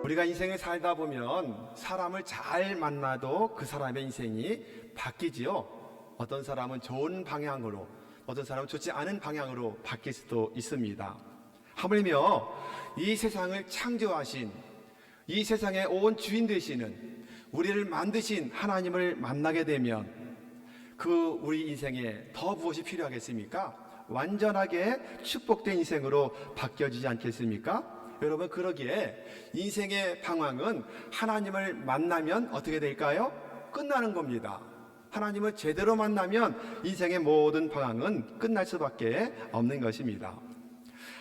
우리가 인생을 살다 보면 사람을 잘 만나도 그 사람의 인생이 바뀌지요. 어떤 사람은 좋은 방향으로, 어떤 사람은 좋지 않은 방향으로 바뀔 수도 있습니다. 하물며 이 세상을 창조하신, 이 세상의 온 주인 되시는, 우리를 만드신 하나님을 만나게 되면 그 우리 인생에 더 무엇이 필요하겠습니까? 완전하게 축복된 인생으로 바뀌어지지 않겠습니까? 여러분, 그러기에 인생의 방황은 하나님을 만나면 어떻게 될까요? 끝나는 겁니다. 하나님을 제대로 만나면 인생의 모든 방황은 끝날 수밖에 없는 것입니다.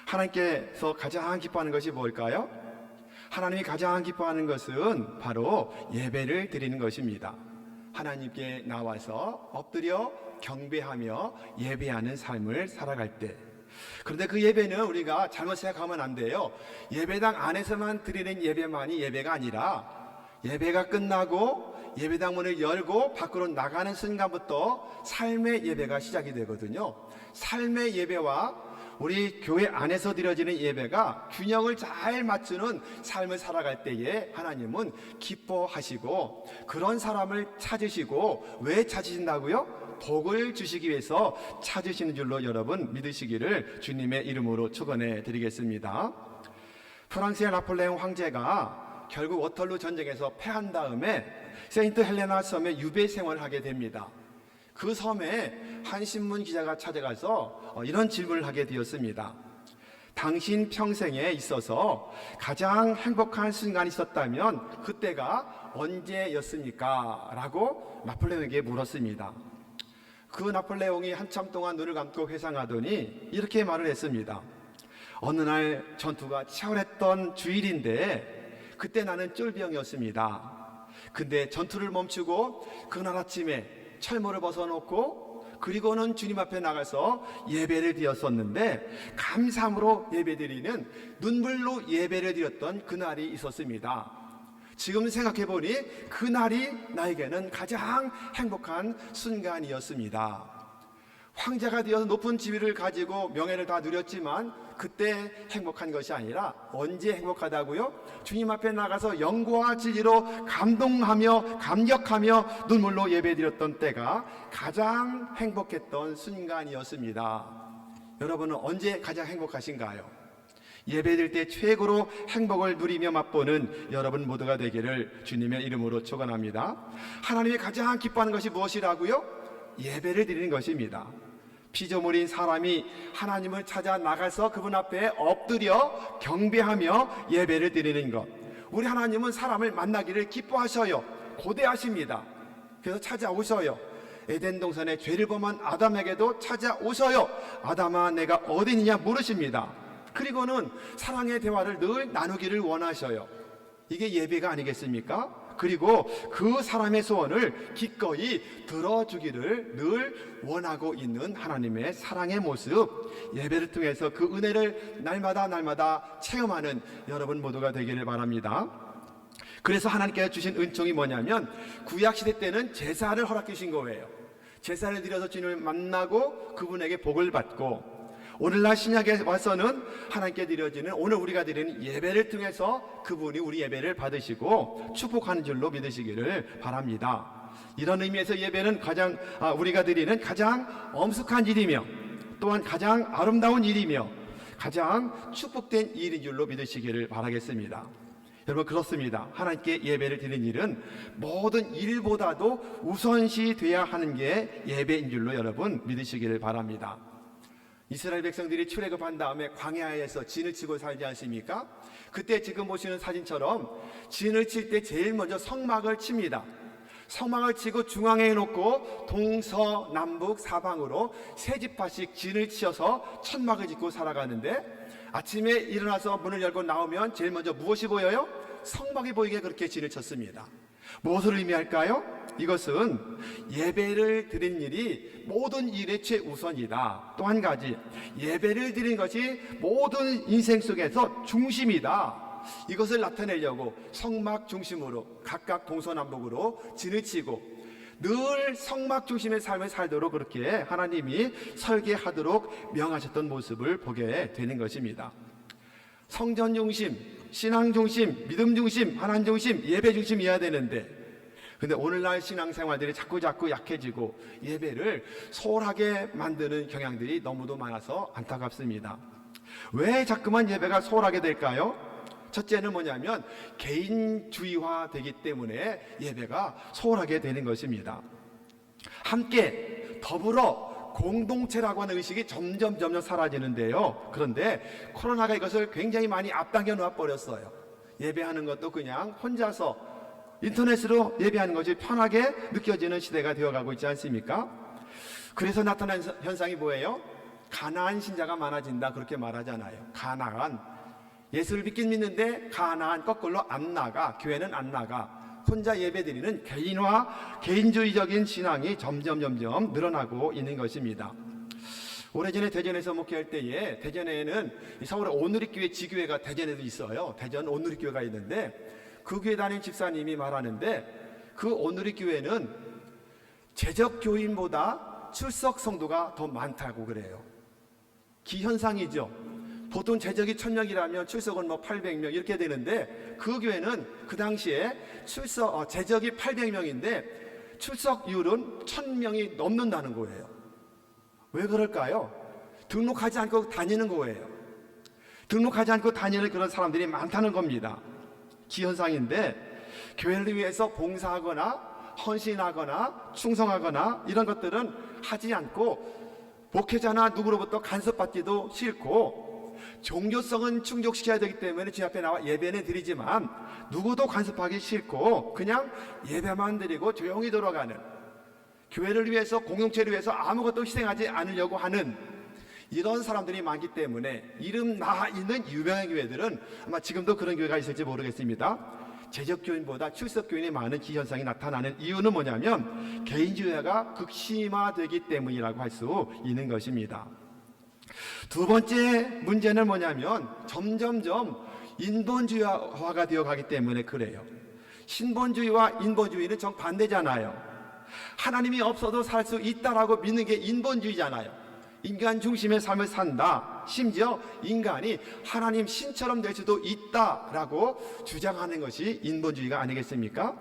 하나님께서 가장 기뻐하는 것이 뭘까요? 하나님이 가장 기뻐하는 것은 바로 예배를 드리는 것입니다. 하나님께 나와서 엎드려 경배하며 예배하는 삶을 살아갈 때, 그런데 그 예배는 우리가 잘못 생각하면 안 돼요. 예배당 안에서만 드리는 예배만이 예배가 아니라, 예배가 끝나고 예배당 문을 열고 밖으로 나가는 순간부터 삶의 예배가 시작이 되거든요. 삶의 예배와 우리 교회 안에서 드려지는 예배가 균형을 잘 맞추는 삶을 살아갈 때에 하나님은 기뻐하시고, 그런 사람을 찾으시고, 왜 찾으신다고요? 복을 주시기 위해서 찾으시는 줄로 여러분 믿으시기를 주님의 이름으로 축원해 드리겠습니다. 프랑스의 나폴레옹 황제가 결국 워털루 전쟁에서 패한 다음에 세인트 헬레나 섬에 유배 생활을 하게 됩니다. 그 섬에 한 신문 기자가 찾아가서 이런 질문을 하게 되었습니다. 당신 평생에 있어서 가장 행복한 순간이 있었다면 그때가 언제였습니까? 라고 나폴레옹에게 물었습니다. 그 나폴레옹이 한참 동안 눈을 감고 회상하더니 이렇게 말을 했습니다. 어느 날 전투가 치열했던 주일인데 그때 나는 쫄병이었습니다. 근데 전투를 멈추고 그날 아침에 철모를 벗어놓고 그리고는 주님 앞에 나가서 예배를 드렸었는데, 감사함으로 예배드리는, 눈물로 예배를 드렸던 그날이 있었습니다. 지금 생각해보니 그날이 나에게는 가장 행복한 순간이었습니다. 황제가 되어서 높은 지위를 가지고 명예를 다 누렸지만 그때 행복한 것이 아니라 언제 행복하다고요? 주님 앞에 나가서 영과 진리로 감동하며 감격하며 눈물로 예배드렸던 때가 가장 행복했던 순간이었습니다. 여러분은 언제 가장 행복하신가요? 예배드릴 때 최고로 행복을 누리며 맛보는 여러분 모두가 되기를 주님의 이름으로 축원합니다. 하나님이 가장 기뻐하는 것이 무엇이라고요? 예배를 드리는 것입니다. 피조물인 사람이 하나님을 찾아 나가서 그분 앞에 엎드려 경배하며 예배를 드리는 것, 우리 하나님은 사람을 만나기를 기뻐하셔요. 고대하십니다. 그래서 찾아오셔요. 에덴 동산에 죄를 범한 아담에게도 찾아오셔요. 아담아, 내가 어디 있느냐 물으십니다. 그리고는 사랑의 대화를 늘 나누기를 원하셔요. 이게 예배가 아니겠습니까? 그리고 그 사람의 소원을 기꺼이 들어주기를 늘 원하고 있는 하나님의 사랑의 모습, 예배를 통해서 그 은혜를 날마다 체험하는 여러분 모두가 되기를 바랍니다. 그래서 하나님께서 주신 은총이 뭐냐면, 구약시대 때는 제사를 허락해 주신 거예요. 제사를 드려서 주님을 만나고 그분에게 복을 받고, 오늘날 신약에 와서는 하나님께 드려지는, 오늘 우리가 드리는 예배를 통해서 그분이 우리 예배를 받으시고 축복하는 줄로 믿으시기를 바랍니다. 이런 의미에서 예배는 우리가 드리는 가장 엄숙한 일이며, 또한 가장 아름다운 일이며 가장 축복된 일인 줄로 믿으시기를 바라겠습니다. 여러분, 그렇습니다. 하나님께 예배를 드리는 일은 모든 일보다도 우선시 돼야 하는 게 예배인 줄로 여러분 믿으시기를 바랍니다. 이스라엘 백성들이 출애굽한 다음에 광야에서 진을 치고 살지 않습니까? 그때 지금 보시는 사진처럼 진을 칠 때 제일 먼저 성막을 칩니다. 성막을 치고 중앙에 놓고 동서남북 사방으로 세 지파씩 진을 치어서 천막을 짓고 살아가는데, 아침에 일어나서 문을 열고 나오면 제일 먼저 무엇이 보여요? 성막이 보이게 그렇게 진을 쳤습니다. 무엇을 의미할까요? 이것은 예배를 드리는 일이 모든 일의 최우선이다. 또 한 가지, 예배를 드리는 것이 모든 인생 속에서 중심이다. 이것을 나타내려고 성막 중심으로 각각 동서남북으로 진을 치고 늘 성막 중심의 삶을 살도록 그렇게 하나님이 설계하도록 명하셨던 모습을 보게 되는 것입니다. 성전 중심, 신앙 중심, 믿음 중심, 하나님 중심, 예배 중심이어야 되는데, 근데 오늘날 신앙생활들이 자꾸 약해지고 예배를 소홀하게 만드는 경향들이 너무도 많아서 안타깝습니다. 왜 자꾸만 예배가 소홀하게 될까요? 첫째는 뭐냐면 개인주의화 되기 때문에 예배가 소홀하게 되는 것입니다. 함께 더불어 공동체라고 하는 의식이 점점 사라지는데요. 그런데 코로나가 이것을 굉장히 많이 앞당겨 놓아 버렸어요. 예배하는 것도 그냥 혼자서 인터넷으로 예배하는 것이 편하게 느껴지는 시대가 되어가고 있지 않습니까? 그래서 나타난 현상이 뭐예요? 가난한 신자가 많아진다, 그렇게 말하잖아요. 가난한, 예수를 믿긴 믿는데 가난한, 거꾸로 안 나가, 교회는 안 나가, 혼자 예배드리는 개인주의적인 신앙이 점점 늘어나고 있는 것입니다. 오래전에 대전에서 목회할 때에, 대전에는 서울의 온누리교회 지교회가 대전에도 있어요. 대전 온누리교회가 있는데 그 교회 다니는 집사님이 말하는데, 그 온누리교회는 재적 교인보다 출석 성도가 더 많다고 그래요. 기현상이죠. 보통 재적이 1000명이라면 출석은 800명 이렇게 되는데, 그 교회는 그 당시에 재적이 800명인데 출석률은 1000명이 넘는다는 거예요. 왜 그럴까요? 등록하지 않고 다니는 거예요. 등록하지 않고 다니는 그런 사람들이 많다는 겁니다. 기현상인데, 교회를 위해서 봉사하거나 헌신하거나 충성하거나 이런 것들은 하지 않고, 목회자나 누구로부터 간섭받기도 싫고, 종교성은 충족시켜야 되기 때문에 주님 앞에 나와 예배는 드리지만 누구도 간섭하기 싫고 그냥 예배만 드리고 조용히 돌아가는, 교회를 위해서, 공동체를 위해서 아무것도 희생하지 않으려고 하는 이런 사람들이 많기 때문에 이름 나 있는 유명한 교회들은 아마 지금도 그런 교회가 있을지 모르겠습니다. 재적교인보다 출석교인이 많은 기현상이 나타나는 이유는 뭐냐면 개인주의가 극심화되기 때문이라고 할 수 있는 것입니다. 두 번째 문제는 뭐냐면 점점점 인본주의화가 되어가기 때문에 그래요. 신본주의와 인본주의는 정반대잖아요. 하나님이 없어도 살 수 있다라고 믿는 게 인본주의잖아요. 인간 중심의 삶을 산다, 심지어 인간이 하나님 신처럼 될 수도 있다라고 주장하는 것이 인본주의가 아니겠습니까?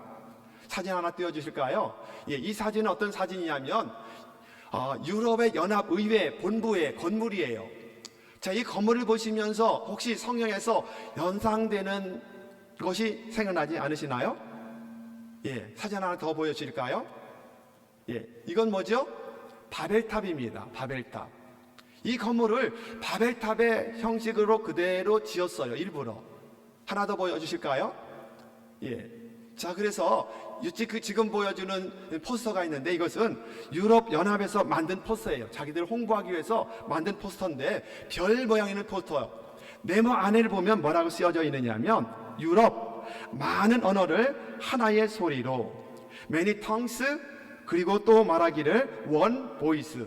사진 하나 띄워주실까요? 이 사진은 어떤 사진이냐면 유럽의 연합의회 본부의 건물이에요. 자, 이 건물을 보시면서 혹시 성경에서 연상되는 것이 생각나지 않으시나요? 사진 하나 더 보여주실까요? 이건 뭐죠? 바벨탑입니다. 바벨탑. 이 건물을 바벨탑의 형식으로 그대로 지었어요. 일부러. 하나 더 보여주실까요? 자, 그래서 지금 보여주는 포스터가 있는데 이것은 유럽 연합에서 만든 포스터예요. 자기들 홍보하기 위해서 만든 포스터인데 별 모양 있는 포스터예요. 네모 안에를 보면 뭐라고 쓰여져 있느냐면 유럽 많은 언어를 하나의 소리로, many tongues, 그리고 또 말하기를 one voice,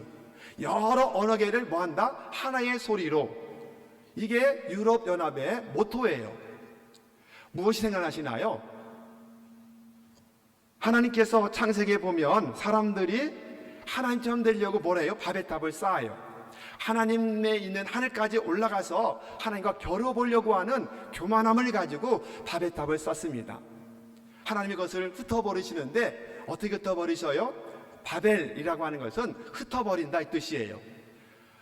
여러 언어계를 뭐한다? 하나의 소리로. 이게 유럽 연합의 모토예요. 무엇이 생각나시나요? 하나님께서 창세기에 보면 사람들이 하나님처럼 되려고 뭐래요? 바벨탑을 쌓아요. 하나님에 있는 하늘까지 올라가서 하나님과 겨뤄보려고 하는 교만함을 가지고 바벨탑을 쌓습니다. 하나님이 그것을 흩어버리시는데 어떻게 흩어버리셔요? 바벨이라고 하는 것은 흩어버린다 이 뜻이에요.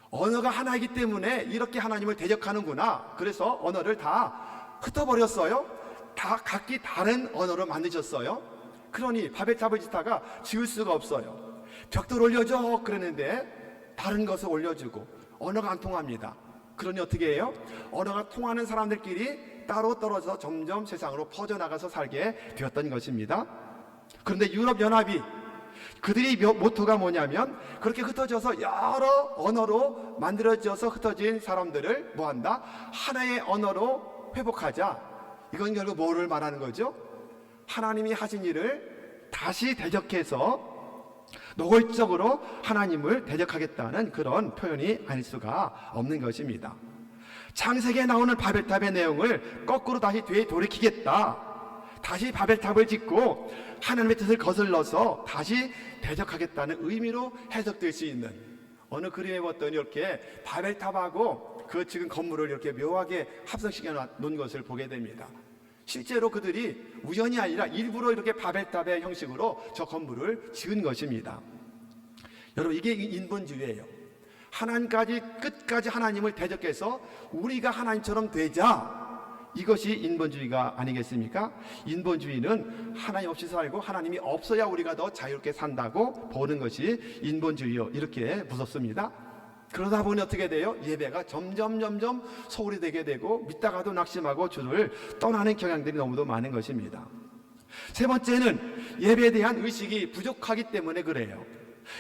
언어가 하나이기 때문에 이렇게 하나님을 대적하는구나. 그래서 언어를 다 흩어버렸어요. 다 각기 다른 언어로 만드셨어요. 그러니 바벨탑을 짓다가 지을 수가 없어요. 벽돌 올려줘 그러는데 다른 것을 올려주고 언어가 안 통합니다. 그러니 어떻게 해요? 언어가 통하는 사람들끼리 따로 떨어져서 점점 세상으로 퍼져나가서 살게 되었던 것입니다. 그런데 유럽연합이 그들의 모토가 뭐냐면 그렇게 흩어져서 여러 언어로 만들어져서 흩어진 사람들을 뭐한다? 하나의 언어로 회복하자. 이건 결국 뭐를 말하는 거죠? 하나님이 하신 일을 다시 대적해서 노골적으로 하나님을 대적하겠다는 그런 표현이 아닐 수가 없는 것입니다. 창세기에 나오는 바벨탑의 내용을 거꾸로 다시 되돌이키겠다. 다시 바벨탑을 짓고 하나님의 뜻을 거슬러서 다시 대적하겠다는 의미로 해석될 수 있는, 어느 그림에 봤더니 이렇게 바벨탑하고 그 지금 건물을 이렇게 묘하게 합성시켜 놓은 것을 보게 됩니다. 실제로 그들이 우연이 아니라 일부러 이렇게 바벨탑의 형식으로 저 건물을 지은 것입니다. 여러분, 이게 인본주의예요. 하나님까지 끝까지 하나님을 대적해서 우리가 하나님처럼 되자, 이것이 인본주의가 아니겠습니까? 인본주의는 하나님 없이 살고 하나님이 없어야 우리가 더 자유롭게 산다고 보는 것이 인본주의요. 이렇게 무섭습니다. 그러다 보니 어떻게 돼요? 예배가 점점 소홀히 되게 되고 믿다가도 낙심하고 주를 떠나는 경향들이 너무도 많은 것입니다. 세 번째는 예배에 대한 의식이 부족하기 때문에 그래요.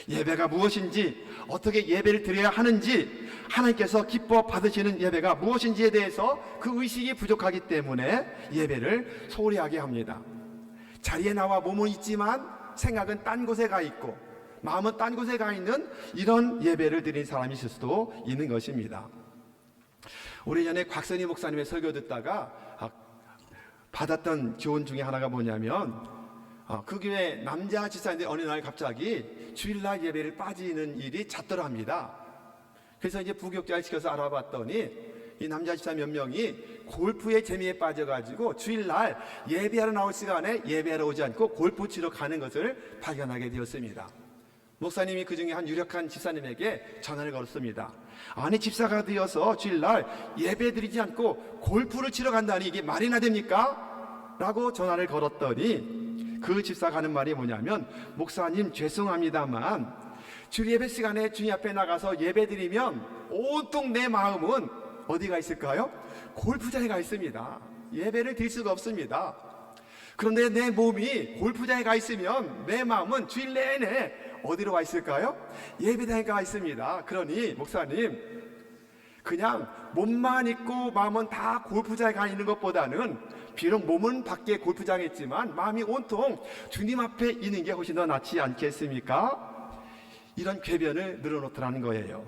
예배가 무엇인지, 어떻게 예배를 드려야 하는지, 하나님께서 기뻐 받으시는 예배가 무엇인지에 대해서 그 의식이 부족하기 때문에 예배를 소홀히 하게 합니다. 자리에 나와 몸은 있지만 생각은 딴 곳에 가 있고 마음은 딴 곳에 가 있는 이런 예배를 드린 사람이 있을 수도 있는 것입니다. 오래전에 곽선희 목사님의 설교 듣다가 받았던 교훈 중에 하나가 뭐냐면, 그 교회 남자 집사님들이 어느 날 갑자기 주일날 예배를 빠지는 일이 잦더랍니다. 그래서 이제 부교육자를 시켜서 알아봤더니 이 남자 집사 몇 명이 골프의 재미에 빠져가지고 주일날 예배하러 나올 시간에 예배하러 오지 않고 골프 치러 가는 것을 발견하게 되었습니다. 목사님이 그 중에 한 유력한 집사님에게 전화를 걸었습니다. 아니, 집사가 되어서 주일날 예배 드리지 않고 골프를 치러 간다니 이게 말이나 됩니까? 라고 전화를 걸었더니 그 집사가 하는 말이 뭐냐면, 목사님 죄송합니다만 주일 예배 시간에 주님 앞에 나가서 예배 드리면 온통 내 마음은 어디가 있을까요? 골프장에 가 있습니다. 예배를 드릴 수가 없습니다. 그런데 내 몸이 골프장에 가 있으면 내 마음은 주일 내내 어디로 와 있을까요? 예배당에 가 있습니다. 그러니 목사님, 그냥 몸만 있고 마음은 다 골프장에 가 있는 것보다는 비록 몸은 밖에 골프장에 있지만 마음이 온통 주님 앞에 있는 게 훨씬 더 낫지 않겠습니까? 이런 궤변을 늘어놓더라는 거예요.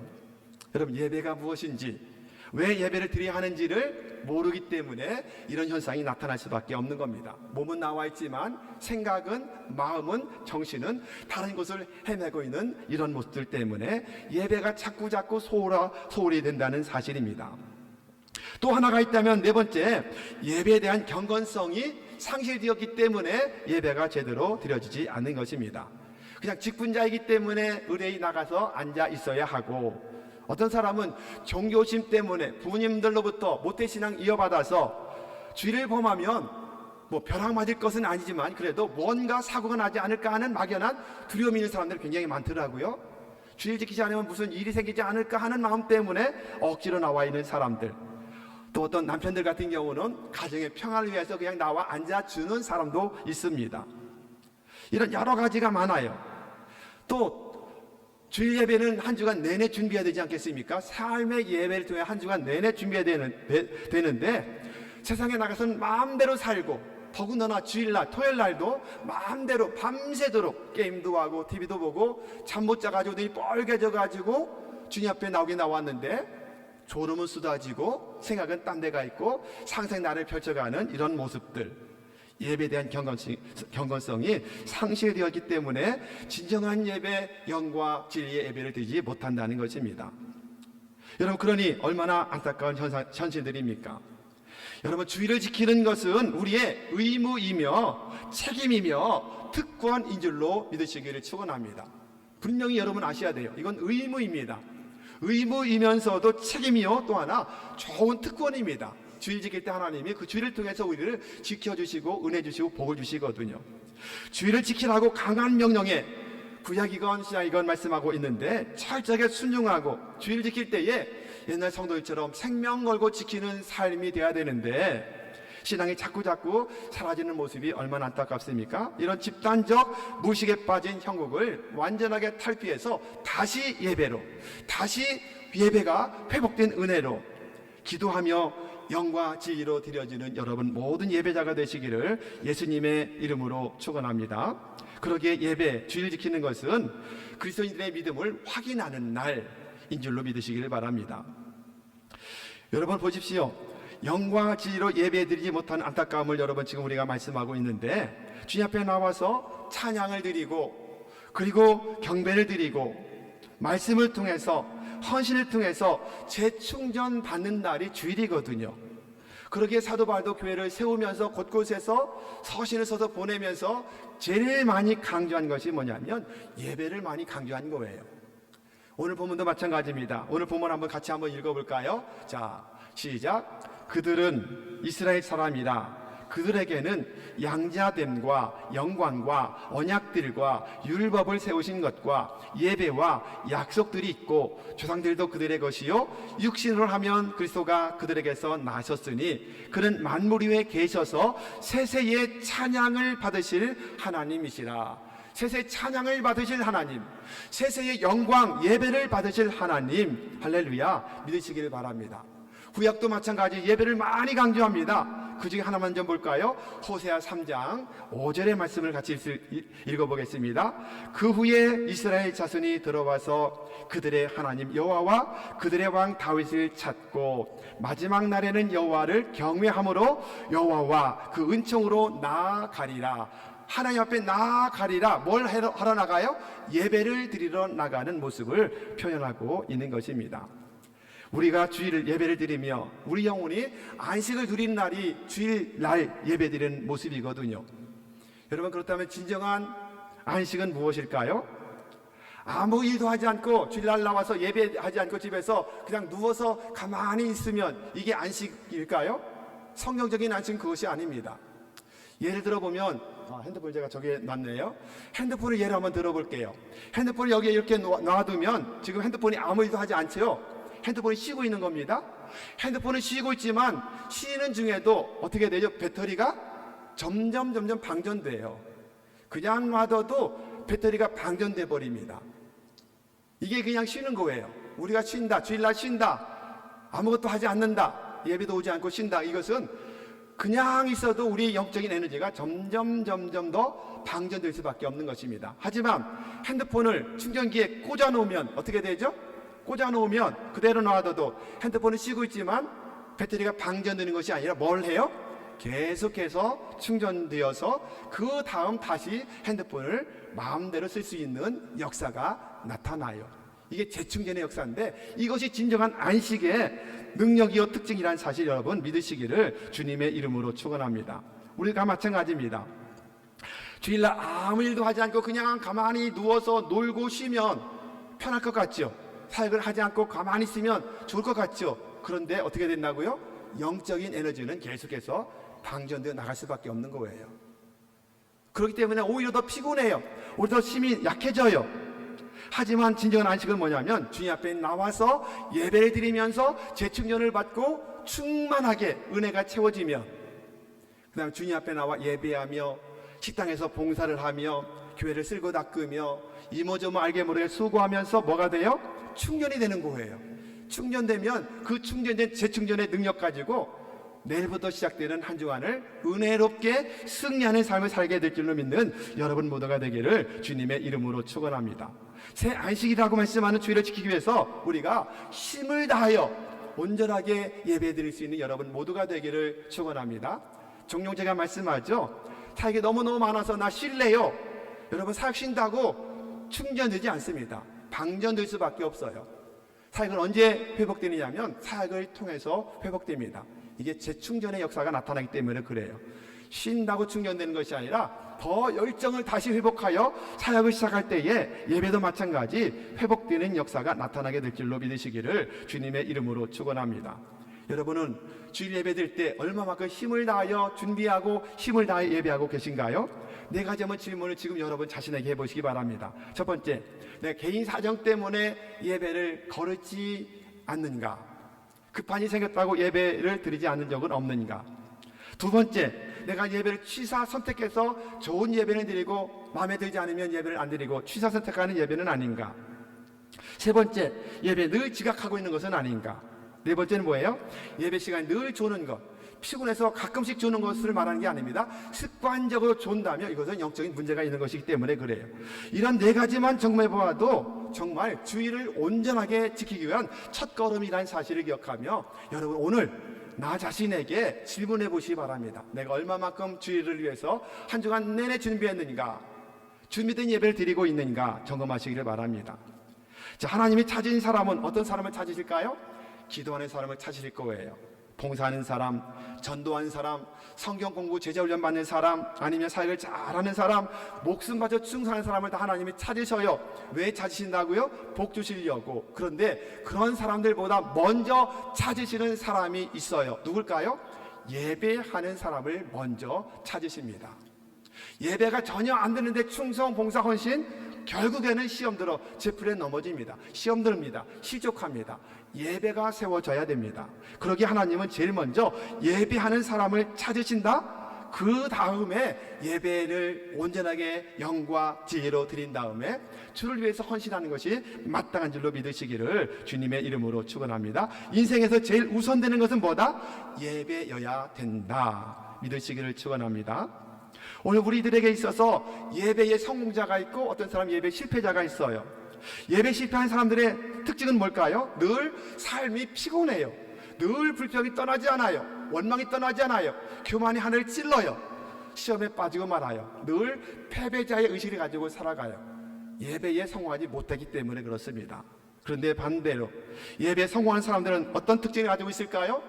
여러분, 예배가 무엇인지, 왜 예배를 드려야 하는지를 모르기 때문에 이런 현상이 나타날 수밖에 없는 겁니다. 몸은 나와 있지만 생각은, 마음은, 정신은 다른 곳을 헤매고 있는 이런 모습들 때문에 예배가 자꾸 소홀히 된다는 사실입니다. 또 하나가 있다면, 네 번째, 예배에 대한 경건성이 상실되었기 때문에 예배가 제대로 드려지지 않는 것입니다. 그냥 직분자이기 때문에 의뢰에 나가서 앉아 있어야 하고, 어떤 사람은 종교심 때문에 부모님들로부터 모태신앙 이어받아서 주일을 범하면 뭐 벼락 맞을 것은 아니지만 그래도 뭔가 사고가 나지 않을까 하는 막연한 두려움이 있는 사람들이 굉장히 많더라고요. 주일 지키지 않으면 무슨 일이 생기지 않을까 하는 마음 때문에 억지로 나와 있는 사람들, 또 어떤 남편들 같은 경우는 가정의 평화를 위해서 그냥 나와 앉아주는 사람도 있습니다. 이런 여러 가지가 많아요. 또 주일 예배는 한 주간 내내 준비해야 되지 않겠습니까? 삶의 예배를 통해 한 주간 내내 준비해야 되는데 세상에 나가서는 마음대로 살고, 더군다나 주일날, 토요일날도 마음대로 밤새도록 게임도 하고 TV도 보고 잠 못 자가지고 눈이 뻘개져가지고 주님 앞에 나왔는데 졸음은 쏟아지고 생각은 딴 데가 있고 상생 나를 펼쳐가는 이런 모습들, 예배에 대한 경건성이 상실되었기 때문에 진정한 예배, 영과 진리의 예배를 드리지 못한다는 것입니다. 여러분, 그러니 얼마나 안타까운 현실들입니까? 여러분, 주일을 지키는 것은 우리의 의무이며 책임이며 특권인 줄로 믿으시기를 축원합니다. 분명히 여러분 아셔야 돼요. 이건 의무입니다. 의무이면서도 책임이요, 또 하나 좋은 특권입니다. 주일 지킬 때 하나님이 그 주일을 통해서 우리를 지켜주시고 은혜 주시고 복을 주시거든요. 주일을 지키라고 강한 명령에 구약이건 신약이건 말씀하고 있는데 철저하게 순종하고 주일 지킬 때에 옛날 성도들처럼 생명 걸고 지키는 삶이 돼야 되는데 신앙이 자꾸 사라지는 모습이 얼마나 안타깝습니까? 이런 집단적 무식에 빠진 형국을 완전하게 탈피해서 다시 예배로, 다시 예배가 회복된 은혜로 기도하며 영과 지혜로 드려지는 여러분 모든 예배자가 되시기를 예수님의 이름으로 축원합니다. 그러기에 예배, 주일 지키는 것은 그리스도인들의 믿음을 확인하는 날인 줄로 믿으시기를 바랍니다. 여러분 보십시오. 영과 지혜로 예배드리지 못한 안타까움을 여러분 지금 우리가 말씀하고 있는데, 주님 앞에 나와서 찬양을 드리고 그리고 경배를 드리고 말씀을 통해서 헌신을 통해서 재충전 받는 날이 주일이거든요. 그러기에 사도 바울도 교회를 세우면서 곳곳에서 서신을 써서 보내면서 제일 많이 강조한 것이 뭐냐면 예배를 많이 강조한 거예요. 오늘 본문도 마찬가지입니다. 오늘 본문 같이 한번 읽어볼까요? 자, 시작. 그들은 이스라엘 사람이라 그들에게는 양자됨과 영광과 언약들과 율법을 세우신 것과 예배와 약속들이 있고 조상들도 그들의 것이요 육신으로 하면 그리스도가 그들에게서 나셨으니 그는 만물 위에 계셔서 세세의 찬양을 받으실 하나님이시라. 세세의 찬양을 받으실 하나님, 세세의 영광 예배를 받으실 하나님, 할렐루야, 믿으시기를 바랍니다. 구약도 마찬가지 예배를 많이 강조합니다. 그 중에 하나만 좀 볼까요? 호세아 3장 5절의 말씀을 같이 읽어보겠습니다. 그 후에 이스라엘 자손이 들어와서 그들의 하나님 여호와와 그들의 왕 다윗을 찾고 마지막 날에는 여호와를 경외함으로 여호와와 그 은총으로 나아가리라. 하나님 앞에 나아가리라. 뭘 하러 나가요? 예배를 드리러 나가는 모습을 표현하고 있는 것입니다. 우리가 주일 예배를 드리며 우리 영혼이 안식을 누리는 날이 주일날 예배 드리는 모습이거든요. 여러분, 그렇다면 진정한 안식은 무엇일까요? 아무 일도 하지 않고 주일날 나와서 예배하지 않고 집에서 그냥 누워서 가만히 있으면 이게 안식일까요? 성경적인 안식은 그것이 아닙니다. 예를 들어보면 핸드폰 제가 저기에 놨네요. 핸드폰을 예를 한번 들어볼게요. 핸드폰을 여기에 이렇게 놔두면 지금 핸드폰이 아무 일도 하지 않죠. 핸드폰이 쉬고 있는 겁니다. 핸드폰은 쉬고 있지만 쉬는 중에도 어떻게 되죠? 배터리가 점점 방전돼요. 그냥 놔둬도 배터리가 방전돼 버립니다. 이게 그냥 쉬는 거예요. 우리가 쉰다, 주일날 쉰다, 아무것도 하지 않는다, 예배도 오지 않고 쉰다, 이것은 그냥 있어도 우리 영적인 에너지가 점점 더 방전될 수밖에 없는 것입니다. 하지만 핸드폰을 충전기에 꽂아 놓으면 어떻게 되죠? 꽂아 놓으면 그대로 놔둬도 핸드폰은 쉬고 있지만 배터리가 방전되는 것이 아니라 뭘 해요? 계속해서 충전되어서 그 다음 다시 핸드폰을 마음대로 쓸 수 있는 역사가 나타나요. 이게 재충전의 역사인데 이것이 진정한 안식의 능력이요 특징이라는 사실 여러분 믿으시기를 주님의 이름으로 축원합니다. 우리가 마찬가지입니다. 주일날 아무 일도 하지 않고 그냥 가만히 누워서 놀고 쉬면 편할 것 같죠? 사역을 하지 않고 가만히 있으면 좋을 것 같죠? 그런데 어떻게 된다고요? 영적인 에너지는 계속해서 방전되어 나갈 수밖에 없는 거예요. 그렇기 때문에 오히려 더 피곤해요. 오히려 더 힘이 약해져요. 하지만 진정한 안식은 뭐냐면 주님 앞에 나와서 예배를 드리면서 재충전을 받고 충만하게 은혜가 채워지면 그 다음에 주님 앞에 나와 예배하며 식당에서 봉사를 하며 교회를 쓸고 닦으며 이모저모 알게 모르게 수고하면서 뭐가 돼요? 충전이 되는 거예요. 충전되면 그 충전된 재충전의 능력 가지고 내일부터 시작되는 한 주간을 은혜롭게 승리하는 삶을 살게 될 줄로 믿는 여러분 모두가 되기를 주님의 이름으로 축원합니다. 새 안식이라고 말씀하는 주일을 지키기 위해서 우리가 힘을 다하여 온전하게 예배드릴 수 있는 여러분 모두가 되기를 축원합니다. 종종 제가 말씀하죠. 사역이 너무너무 많아서 나 쉴래요. 여러분, 사역 쉰다고 충전되지 않습니다. 방전될 수밖에 없어요. 사역은 언제 회복되느냐면 사역을 통해서 회복됩니다. 이게 재충전의 역사가 나타나기 때문에 그래요. 쉰다고 충전되는 것이 아니라 더 열정을 다시 회복하여 사역을 시작할 때에 예배도 마찬가지 회복되는 역사가 나타나게 될 줄로 믿으시기를 주님의 이름으로 축원합니다. 여러분은 주일 예배 드릴 때 얼마만큼 힘을 다하여 준비하고 힘을 다하여 예배하고 계신가요? 네 가지 한번 질문을 지금 여러분 자신에게 해보시기 바랍니다. 첫 번째, 내 개인 사정 때문에 예배를 거르지 않는가? 급한 일이 생겼다고 예배를 드리지 않는 적은 없는가? 두 번째, 내가 예배를 취사 선택해서 좋은 예배를 드리고 마음에 들지 않으면 예배를 안 드리고 취사 선택하는 예배는 아닌가? 세 번째, 예배 늘 지각하고 있는 것은 아닌가? 네 번째는 뭐예요? 예배 시간에 늘 조는 것, 피곤해서 가끔씩 조는 것을 말하는 게 아닙니다. 습관적으로 존다면 이것은 영적인 문제가 있는 것이기 때문에 그래요. 이런 네 가지만 점검해 보아도 정말 주의를 온전하게 지키기 위한 첫걸음이라는 사실을 기억하며 여러분 오늘 나 자신에게 질문해 보시기 바랍니다. 내가 얼마만큼 주의를 위해서 한 주간 내내 준비했는가? 준비된 예배를 드리고 있는가? 점검하시기를 바랍니다. 자, 하나님이 찾으신 사람은 어떤 사람을 찾으실까요? 기도하는 사람을 찾으실 거예요. 봉사하는 사람, 전도하는 사람, 성경 공부 제자훈련 받는 사람, 아니면 사역을 잘하는 사람, 목숨 바쳐 충성하는 사람을 다 하나님이 찾으셔요. 왜 찾으신다고요? 복 주시려고. 그런데 그런 사람들보다 먼저 찾으시는 사람이 있어요. 누굴까요? 예배하는 사람을 먼저 찾으십니다. 예배가 전혀 안 되는데 충성, 봉사, 헌신, 결국에는 시험 들어 제풀에 넘어집니다. 시험 들입니다. 실족합니다. 예배가 세워져야 됩니다. 그러기 하나님은 제일 먼저 예배하는 사람을 찾으신다. 그 다음에 예배를 온전하게 영과 지혜로 드린 다음에 주를 위해서 헌신하는 것이 마땅한 줄로 믿으시기를 주님의 이름으로 축원합니다. 인생에서 제일 우선되는 것은 뭐다? 예배여야 된다. 믿으시기를 축원합니다. 오늘 우리들에게 있어서 예배의 성공자가 있고 어떤 사람 예배 실패자가 있어요. 예배 실패한 사람들의 특징은 뭘까요? 늘 삶이 피곤해요. 늘 불평이 떠나지 않아요. 원망이 떠나지 않아요. 교만이 하늘을 찔러요. 시험에 빠지고 말아요. 늘 패배자의 의식을 가지고 살아가요. 예배에 성공하지 못하기 때문에 그렇습니다. 그런데 반대로 예배에 성공한 사람들은 어떤 특징을 가지고 있을까요?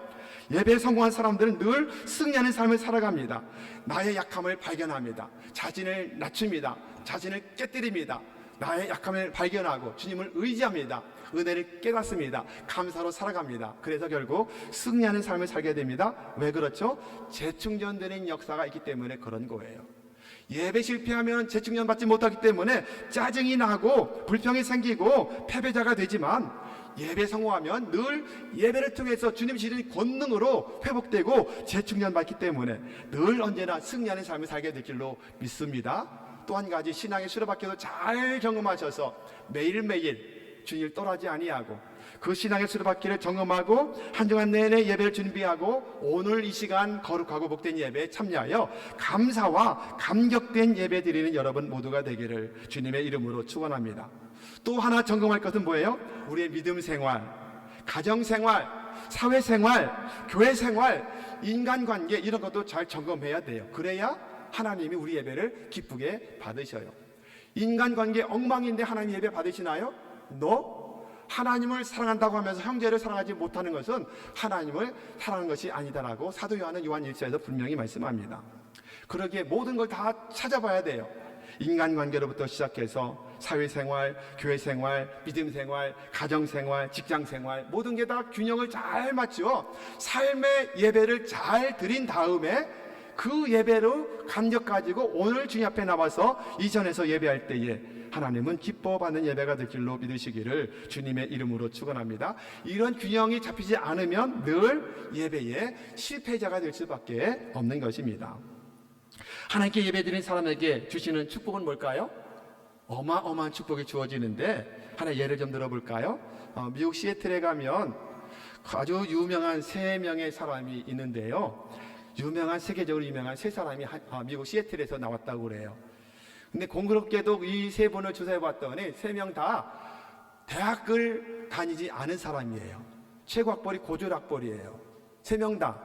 예배에 성공한 사람들은 늘 승리하는 삶을 살아갑니다. 나의 약함을 발견합니다. 자신을 낮춥니다. 자신을 깨뜨립니다. 나의 약함을 발견하고 주님을 의지합니다. 은혜를 깨닫습니다. 감사로 살아갑니다. 그래서 결국 승리하는 삶을 살게 됩니다. 왜 그렇죠? 재충전되는 역사가 있기 때문에 그런 거예요. 예배 실패하면 재충전 받지 못하기 때문에 짜증이 나고 불평이 생기고 패배자가 되지만, 예배 성공하면 늘 예배를 통해서 주님 주신 권능으로 회복되고 재충전 받기 때문에 늘 언제나 승리하는 삶을 살게 될 줄로 믿습니다. 또 한 가지, 신앙의 수레바퀴도 잘 점검하셔서 매일매일 주님을 떠나지 아니하고 그 신앙의 수레바퀴를 점검하고 한 주간 내내 예배를 준비하고 오늘 이 시간 거룩하고 복된 예배에 참여하여 감사와 감격된 예배 드리는 여러분 모두가 되기를 주님의 이름으로 축원합니다. 또 하나 점검할 것은 뭐예요? 우리의 믿음 생활, 가정 생활, 사회 생활, 교회 생활, 인간관계, 이런 것도 잘 점검해야 돼요. 그래야 하나님이 우리 예배를 기쁘게 받으셔요. 인간관계 엉망인데 하나님 예배 받으시나요? No. 하나님을 사랑한다고 하면서 형제를 사랑하지 못하는 것은 하나님을 사랑하는 것이 아니다라고 사도 요한은 요한 1서에서 분명히 말씀합니다. 그러기에 모든 걸 다 찾아봐야 돼요. 인간관계로부터 시작해서 사회생활, 교회생활, 믿음생활, 가정생활, 직장생활, 모든 게 다 균형을 잘 맞추어 삶의 예배를 잘 드린 다음에 그 예배로 감격 가지고 오늘 주님 앞에 나와서 이전에서 예배할 때에 하나님은 기뻐받는 예배가 될 줄로 믿으시기를 주님의 이름으로 축원합니다. 이런 균형이 잡히지 않으면 늘 예배에 실패자가 될 수밖에 없는 것입니다. 하나님께 예배드린 사람에게 주시는 축복은 뭘까요? 어마어마한 축복이 주어지는데 하나 예를 좀 들어볼까요? 미국 시애틀에 가면 아주 유명한 3명의 사람이 있는데요. 세계적으로 유명한 3사람이 미국 시애틀에서 나왔다고 그래요. 근데 공교롭게도 이 3분을 조사해봤더니 3명 다 대학을 다니지 않은 사람이에요. 최고 학벌이 고졸학벌이에요. 3명 다.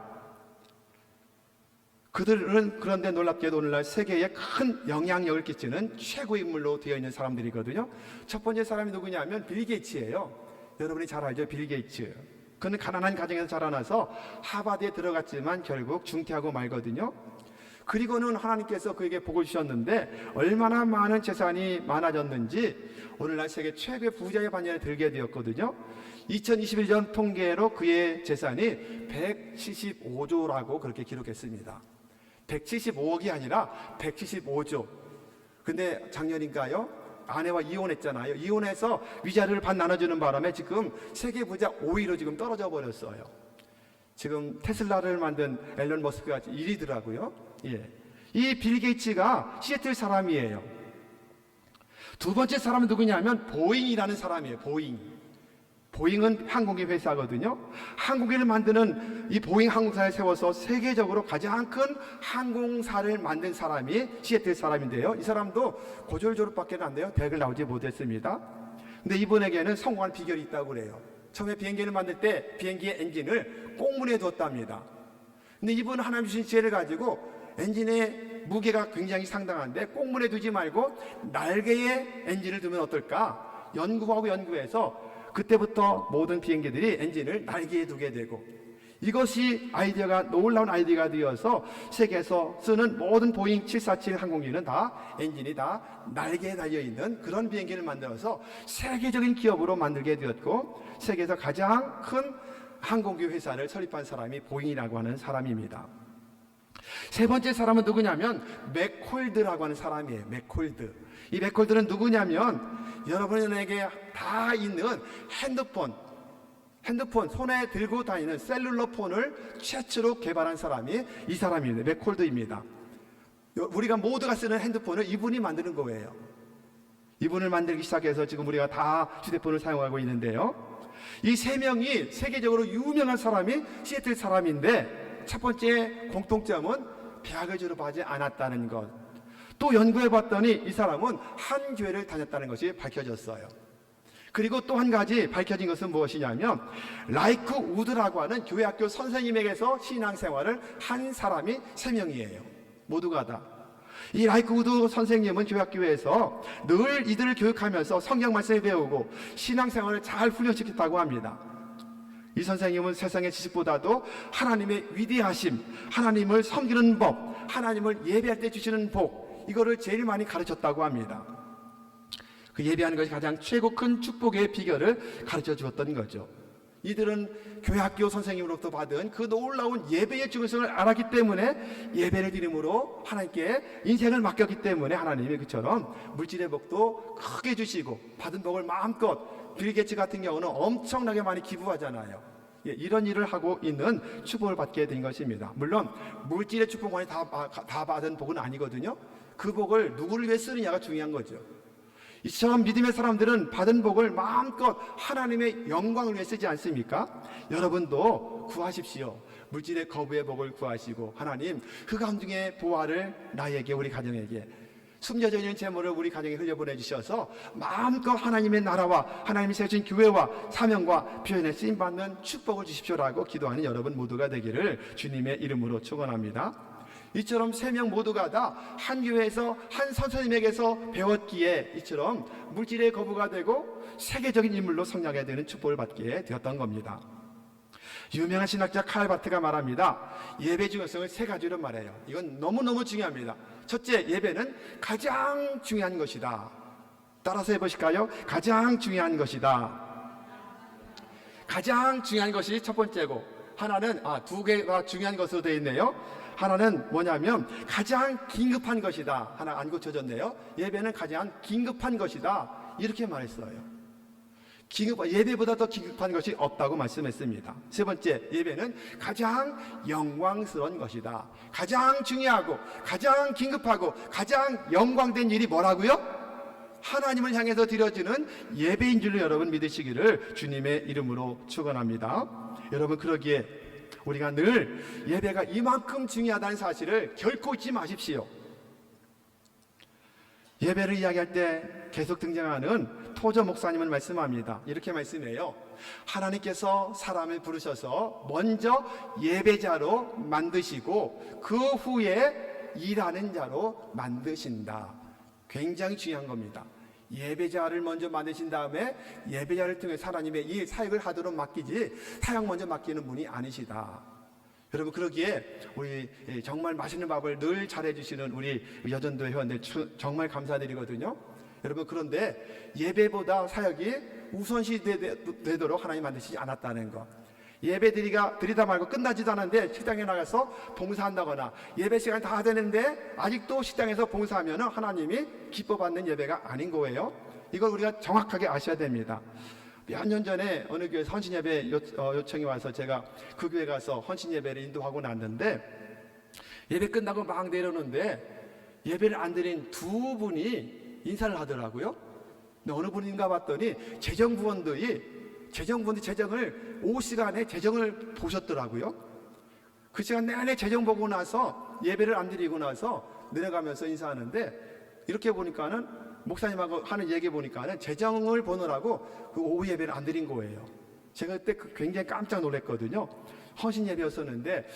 그들은 그런데 놀랍게도 오늘날 세계에 큰 영향력을 끼치는 최고 인물로 되어 있는 사람들이거든요. 첫 번째 사람이 누구냐면 빌 게이츠예요. 여러분이 잘 알죠? 빌 게이츠. 그는 가난한 가정에서 자라나서 하버드에 들어갔지만 결국 중퇴하고 말거든요. 그리고는 하나님께서 그에게 복을 주셨는데 얼마나 많은 재산이 많아졌는지 오늘날 세계 최고의 부자의 반열에 들게 되었거든요. 2021년 통계로 그의 재산이 175조라고 그렇게 기록했습니다. 175억이 아니라 175조. 근데 작년인가요? 아내와 이혼했잖아요. 이혼해서 위자료를 반 나눠주는 바람에 지금 세계 부자 5위로 지금 떨어져 버렸어요. 지금 테슬라를 만든 앨런 머스크가 1위더라고요. 예. 이 빌 게이츠가 시애틀 사람이에요. 두 번째 사람은 누구냐면 보잉이라는 사람이에요. 보잉은 항공기 회사거든요. 항공기를 만드는 이 보잉 항공사를 세워서 세계적으로 가장 큰 항공사를 만든 사람이 시애틀 사람인데요. 이 사람도 고졸 졸업밖에 안 돼요. 대학을 나오지 못했습니다. 근데 이분에게는 성공한 비결이 있다고 그래요. 처음에 비행기를 만들 때 비행기의 엔진을 꽁문에 뒀답니다. 근데 이분은 하나님 주신 지혜를 가지고 엔진의 무게가 굉장히 상당한데 꽁문에 두지 말고 날개에 엔진을 두면 어떨까? 연구하고 연구해서 그때부터 모든 비행기들이 엔진을 날개에 두게 되고, 이것이 아이디어가 놀라운 아이디어가 되어서 세계에서 쓰는 모든 보잉 747 항공기는 다 엔진이 다 날개에 달려있는 그런 비행기를 만들어서 세계적인 기업으로 만들게 되었고, 세계에서 가장 큰 항공기 회사를 설립한 사람이 보잉이라고 하는 사람입니다. 세 번째 사람은 누구냐면 맥콜드라고 하는 사람이에요. 맥콜드. 이 맥콜드는 누구냐면 여러분에게 다 있는 핸드폰 손에 들고 다니는 셀룰러 폰을 최초로 개발한 사람이 이 사람입니다. 맥콜드입니다. 우리가 모두가 쓰는 핸드폰을 이분이 만드는 거예요. 이분을 만들기 시작해서 지금 우리가 다 휴대폰을 사용하고 있는데요. 이 세 명이 세계적으로 유명한 사람이 시애틀 사람인데, 첫 번째 공통점은 대학을 졸업하지 않았다는 것. 또 연구해 봤더니 이 사람은 한 교회를 다녔다는 것이 밝혀졌어요. 그리고 또 한 가지 밝혀진 것은 무엇이냐면 라이크 우드라고 하는 교회 학교 선생님에게서 신앙생활을 한 사람이 3명이에요. 모두가 다. 이 라이크 우드 선생님은 교회 학교에서 늘 이들을 교육하면서 성경 말씀을 배우고 신앙생활을 잘 훈련시켰다고 합니다. 이 선생님은 세상의 지식보다도 하나님의 위대하심, 하나님을 섬기는 법, 하나님을 예배할 때 주시는 복, 이거를 제일 많이 가르쳤다고 합니다. 그 예배하는 것이 가장 최고 큰 축복의 비결을 가르쳐 주었던 거죠. 이들은 교회 학교 선생님으로부터 받은 그 놀라운 예배의 중요성을 알았기 때문에 예배를 드림으로 하나님께 인생을 맡겼기 때문에 하나님이 그처럼 물질의 복도 크게 주시고 받은 복을 마음껏, 빌 게이츠 같은 경우는 엄청나게 많이 기부하잖아요. 이런 일을 하고 있는 축복을 받게 된 것입니다. 물론 물질의 축복만이 다 받은 복은 아니거든요. 그 복을 누구를 위해 쓰느냐가 중요한 거죠. 이처럼 믿음의 사람들은 받은 복을 마음껏 하나님의 영광을 위해 쓰지 않습니까? 여러분도 구하십시오. 물질의 거부의 복을 구하시고, 하나님 흑암중의 보화를 나에게, 우리 가정에게, 숨겨져 있는 재물을 우리 가정에 흘려보내 주셔서 마음껏 하나님의 나라와 하나님이 세우신 교회와 사명과 표현에 쓰임받는 축복을 주십시오라고 기도하는 여러분 모두가 되기를 주님의 이름으로 축원합니다. 이처럼 3명 모두가 다 한 교회에서 한 선생님에게서 배웠기에 이처럼 물질의 거부가 되고 세계적인 인물로 성장해야 되는 축복을 받게 되었던 겁니다. 유명한 신학자 칼 바트가 말합니다. 예배 중요성을 3가지로 말해요. 이건 너무너무 중요합니다. 첫째, 예배는 가장 중요한 것이다. 따라서 해보실까요? 가장 중요한 것이다. 가장 중요한 것이 첫 번째고, 하나는 2개가 중요한 것으로 되어 있네요. 하나는 뭐냐면 가장 긴급한 것이다. 하나 안 고쳐졌네요. 예배는 가장 긴급한 것이다. 이렇게 말했어요. 예배보다 더 긴급한 것이 없다고 말씀했습니다. 세 번째, 예배는 가장 영광스러운 것이다. 가장 중요하고 가장 긴급하고 가장 영광된 일이 뭐라고요? 하나님을 향해서 드려지는 예배인 줄로 여러분 믿으시기를 주님의 이름으로 축원합니다. 여러분, 그러기에 우리가 늘 예배가 이만큼 중요하다는 사실을 결코 잊지 마십시오. 예배를 이야기할 때 계속 등장하는 토저 목사님은 말씀합니다. 이렇게 말씀해요. 하나님께서 사람을 부르셔서 먼저 예배자로 만드시고 그 후에 일하는 자로 만드신다. 굉장히 중요한 겁니다. 예배자를 먼저 만드신 다음에 예배자를 통해 하나님의 이 사역을 하도록 맡기지, 사역 먼저 맡기는 분이 아니시다. 여러분, 그러기에 우리 정말 맛있는 밥을 늘 잘해주시는 우리 여전도 회원들 정말 감사드리거든요. 여러분, 그런데 예배보다 사역이 우선시 되도록 하나님 만드시지 않았다는 것. 예배 드리다 말고 끝나지도 않았는데 식당에 나가서 봉사한다거나 예배 시간이 다 되는데 아직도 식당에서 봉사하면 하나님이 기뻐받는 예배가 아닌 거예요. 이걸 우리가 정확하게 아셔야 됩니다. 몇 년 전에 어느 교회에서 헌신예배 요청이 와서 제가 그 교회 가서 헌신예배를 인도하고 났는데, 예배 끝나고 막 내려오는데 예배를 안 드린 2분이 인사를 하더라고요. 근데 어느 분인가 봤더니 재정부원들이 재정을 오후 시간에 재정을 보셨더라고요. 그 시간 내내 재정 보고 나서 예배를 안 드리고 나서 내려가면서 인사하는데, 이렇게 보니까는 목사님하고 하는 얘기 보니까는 재정을 보느라고 그 오후 예배를 안 드린 거예요. 제가 그때 굉장히 깜짝 놀랐거든요. 헌신 예배였었는데,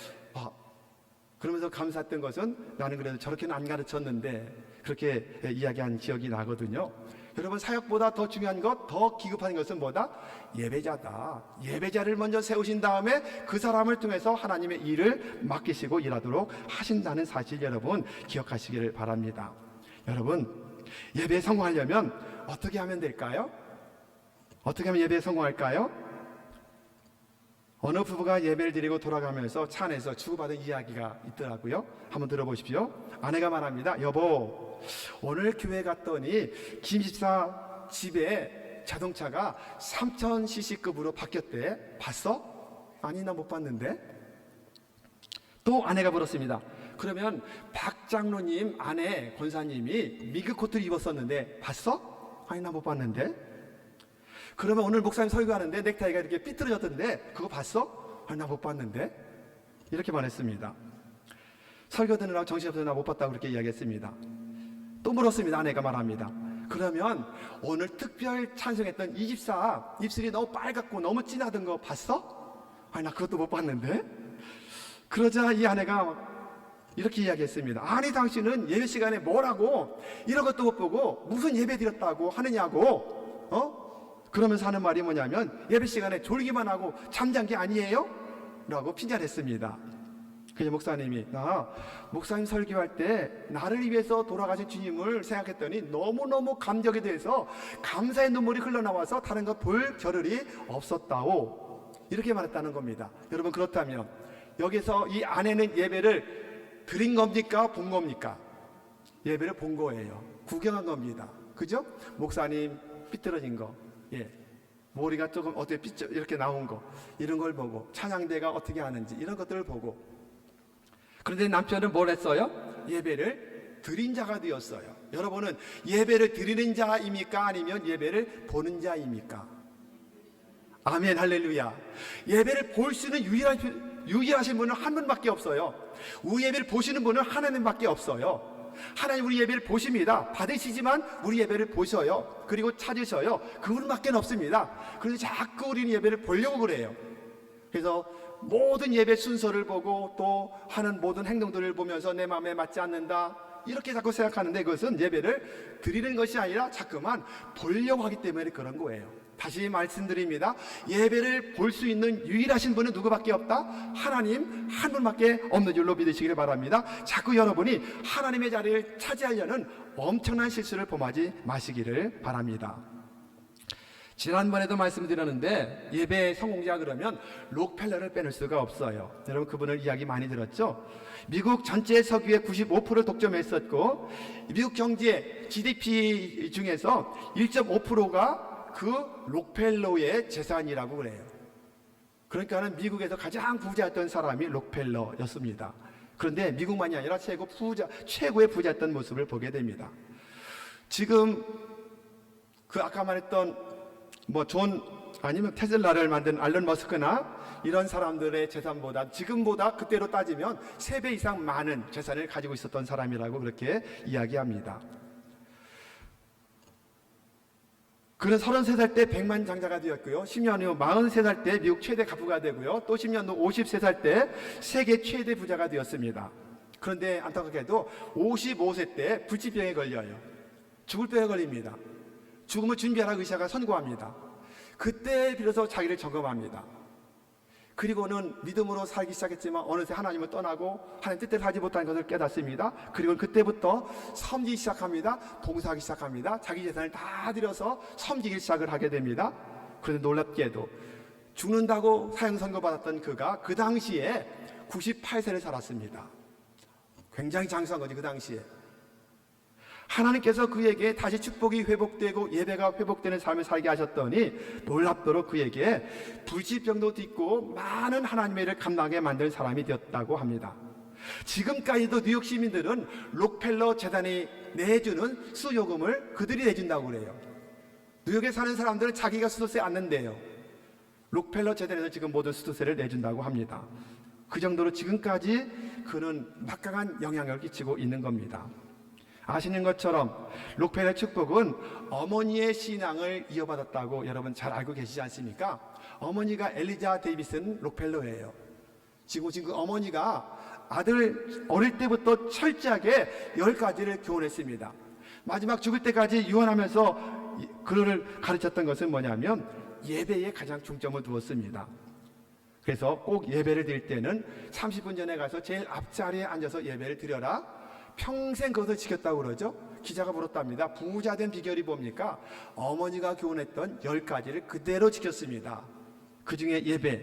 그러면서 감사했던 것은 나는 그래도 저렇게는 안 가르쳤는데, 그렇게 이야기한 기억이 나거든요. 여러분, 사역보다 더 중요한 것, 더 기급한 것은 뭐다? 예배자다. 예배자를 먼저 세우신 다음에 그 사람을 통해서 하나님의 일을 맡기시고 일하도록 하신다는 사실 여러분 기억하시기를 바랍니다. 여러분, 예배에 성공하려면 어떻게 하면 될까요? 어떻게 하면 예배에 성공할까요? 어느 부부가 예배를 드리고 돌아가면서 차 안에서 주고받은 이야기가 있더라고요. 한번 들어보십시오. 아내가 말합니다. 여보, 오늘 교회 갔더니 김 집사 집에 자동차가 3000cc급으로 바뀌었대. 봤어? 아니, 나 못 봤는데. 또 아내가 물었습니다. 그러면 박 장로님 아내 권사님이 미국 코트를 입었었는데 봤어? 아니, 나 못 봤는데. 그러면 오늘 목사님 설교하는데 넥타이가 이렇게 삐뚤어졌던데 그거 봤어? 아니, 나 못 봤는데. 이렇게 말했습니다. 설교 듣느라 정신없어서 나 못 봤다고 그렇게 이야기했습니다. 또 물었습니다. 아내가 말합니다. 그러면 오늘 특별 찬송했던 이 집사 입술이 너무 빨갛고 너무 진하던 거 봤어? 아니, 나 그것도 못 봤는데. 그러자 이 아내가 이렇게 이야기했습니다. 아니, 당신은 예배 시간에 뭐라고 이런 것도 못 보고 무슨 예배 드렸다고 하느냐고. 그러면서 하는 말이 뭐냐면 예배 시간에 졸기만 하고 잠잔 게 아니에요? 라고 핀잔했습니다. 그래서 목사님이, 나 목사님 설교할 때 나를 위해서 돌아가신 주님을 생각했더니 너무너무 감격이 돼서 감사의 눈물이 흘러나와서 다른 것 볼 겨를이 없었다오. 이렇게 말했다는 겁니다. 여러분, 그렇다면 여기서 이 아내는 예배를 드린 겁니까? 본 겁니까? 예배를 본 거예요. 구경한 겁니다. 그죠? 목사님 삐뚤어진 거, 머리가 조금 어떻게 삐쩍 이렇게 나온 거, 이런 걸 보고 찬양대가 어떻게 하는지 이런 것들을 보고. 그런데 남편은 뭘 했어요? 예배를 드린 자가 되었어요. 여러분은 예배를 드리는 자입니까? 아니면 예배를 보는 자입니까? 아멘, 할렐루야. 예배를 볼 수 있는 유일하신 분은 한 분밖에 없어요. 우리 예배를 보시는 분은 하나님밖에 없어요. 하나님 우리 예배를 보십니다. 받으시지만 우리 예배를 보셔요. 그리고 찾으셔요. 그분밖에 없습니다. 그래서 자꾸 우리는 예배를 보려고 그래요. 그래서 모든 예배 순서를 보고 또 하는 모든 행동들을 보면서 내 마음에 맞지 않는다, 이렇게 자꾸 생각하는데 그것은 예배를 드리는 것이 아니라 자꾸만 보려고 하기 때문에 그런 거예요. 다시 말씀드립니다. 예배를 볼 수 있는 유일하신 분은 누구밖에 없다? 하나님 한 분밖에 없는 줄로 믿으시기를 바랍니다. 자꾸 여러분이 하나님의 자리를 차지하려는 엄청난 실수를 범하지 마시기를 바랍니다. 지난번에도 말씀드렸는데 예배의 성공자 그러면 록펠러를 빼놓을 수가 없어요. 여러분, 그분을 이야기 많이 들었죠? 미국 전체 석유의 95%를 독점했었고 미국 경제 GDP 중에서 1.5%가 그 록펠러의 재산이라고 그래요. 그러니까는 미국에서 가장 부자였던 사람이 록펠러였습니다. 그런데 미국만이 아니라 최고의 부자였던 모습을 보게 됩니다. 지금 그 아까 말했던 존 아니면 테슬라를 만든 알런 머스크나 이런 사람들의 재산보다 지금보다 그때로 따지면 3배 이상 많은 재산을 가지고 있었던 사람이라고 그렇게 이야기합니다. 그는 33살 때 100만 장자가 되었고요. 10년 후 43살 때 미국 최대 가부가 되고요. 또 10년 후 53살 때 세계 최대 부자가 되었습니다. 그런데 안타깝게도 55세 때 불치병에 걸려요. 죽을 병에 걸립니다. 죽음을 준비하라고 의사가 선고합니다. 그때 비로소 자기를 점검합니다. 그리고는 믿음으로 살기 시작했지만 어느새 하나님을 떠나고 하나님 뜻대로 하지 못하는 것을 깨닫습니다. 그리고 그때부터 섬기기 시작합니다. 봉사하기 시작합니다. 자기 재산을 다 들여서 섬기기 시작을 하게 됩니다. 그런데 놀랍게도 죽는다고 사형 선고받았던 그가 그 당시에 98세를 살았습니다. 굉장히 장수한 거지, 그 당시에. 하나님께서 그에게 다시 축복이 회복되고 예배가 회복되는 삶을 살게 하셨더니 놀랍도록 그에게 불치병도 딛고 많은 하나님의 일을 감당하게 만든 사람이 되었다고 합니다. 지금까지도 뉴욕 시민들은 록펠러 재단이 내주는 수요금을 그들이 내준다고 그래요. 뉴욕에 사는 사람들은 자기가 수도세 안 낸대요. 록펠러 재단에서 지금 모든 수도세를 내준다고 합니다. 그 정도로 지금까지 그는 막강한 영향력을 끼치고 있는 겁니다. 아시는 것처럼 록펠러 축복은 어머니의 신앙을 이어받았다고 여러분 잘 알고 계시지 않습니까? 어머니가 엘리자 데이비슨 록펠러예요. 지금 그 어머니가 아들 어릴 때부터 철저하게 10가지를 교훈했습니다. 마지막 죽을 때까지 유언하면서 그를 가르쳤던 것은 뭐냐면 예배에 가장 중점을 두었습니다. 그래서 꼭 예배를 드릴 때는 30분 전에 가서 제일 앞자리에 앉아서 예배를 드려라. 평생 그것을 지켰다고 그러죠. 기자가 물었답니다. 부자 된 비결이 뭡니까? 어머니가 교훈했던 10가지를 그대로 지켰습니다. 그 중에 예배,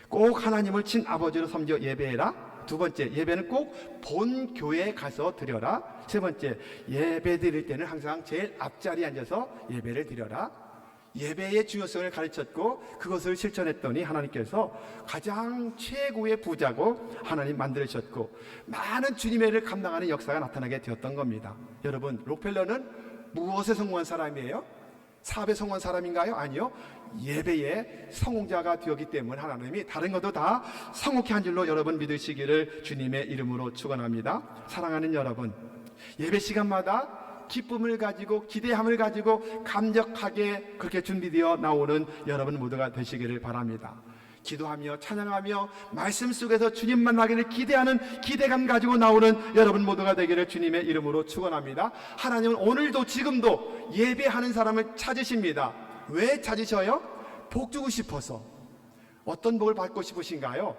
꼭 하나님을 친아버지로 섬겨 예배해라. 두 번째, 예배는 꼭 본 교회에 가서 드려라. 세 번째, 예배 드릴 때는 항상 제일 앞자리에 앉아서 예배를 드려라. 예배의 중요성을 가르쳤고 그것을 실천했더니 하나님께서 가장 최고의 부자고 하나님 만들으셨고 많은 주님의 일을 감당하는 역사가 나타나게 되었던 겁니다. 여러분, 록펠러는 무엇에 성공한 사람이에요? 사업에 성공한 사람인가요? 아니요. 예배의 성공자가 되었기 때문에 하나님이 다른 것도 다 성공케 한 줄로 여러분 믿으시기를 주님의 이름으로 축원합니다. 사랑하는 여러분, 예배 시간마다 기쁨을 가지고 기대함을 가지고 감격하게 그렇게 준비되어 나오는 여러분 모두가 되시기를 바랍니다. 기도하며 찬양하며 말씀 속에서 주님 만나기를 기대하는 기대감 가지고 나오는 여러분 모두가 되기를 주님의 이름으로 축원합니다. 하나님은 오늘도 지금도 예배하는 사람을 찾으십니다. 왜 찾으셔요? 복 주고 싶어서. 어떤 복을 받고 싶으신가요?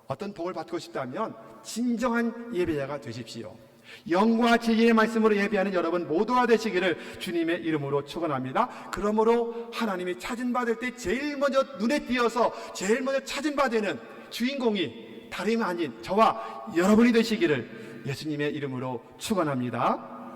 어떤 복을 받고 싶다면 진정한 예배자가 되십시오. 영과 진리의 말씀으로 예배하는 여러분 모두가 되시기를 주님의 이름으로 축원합니다. 그러므로 하나님이 찾은 받을 때 제일 먼저 눈에 띄어서 제일 먼저 찾은 받는 주인공이 다름 아닌 저와 여러분이 되시기를 예수님의 이름으로 축원합니다.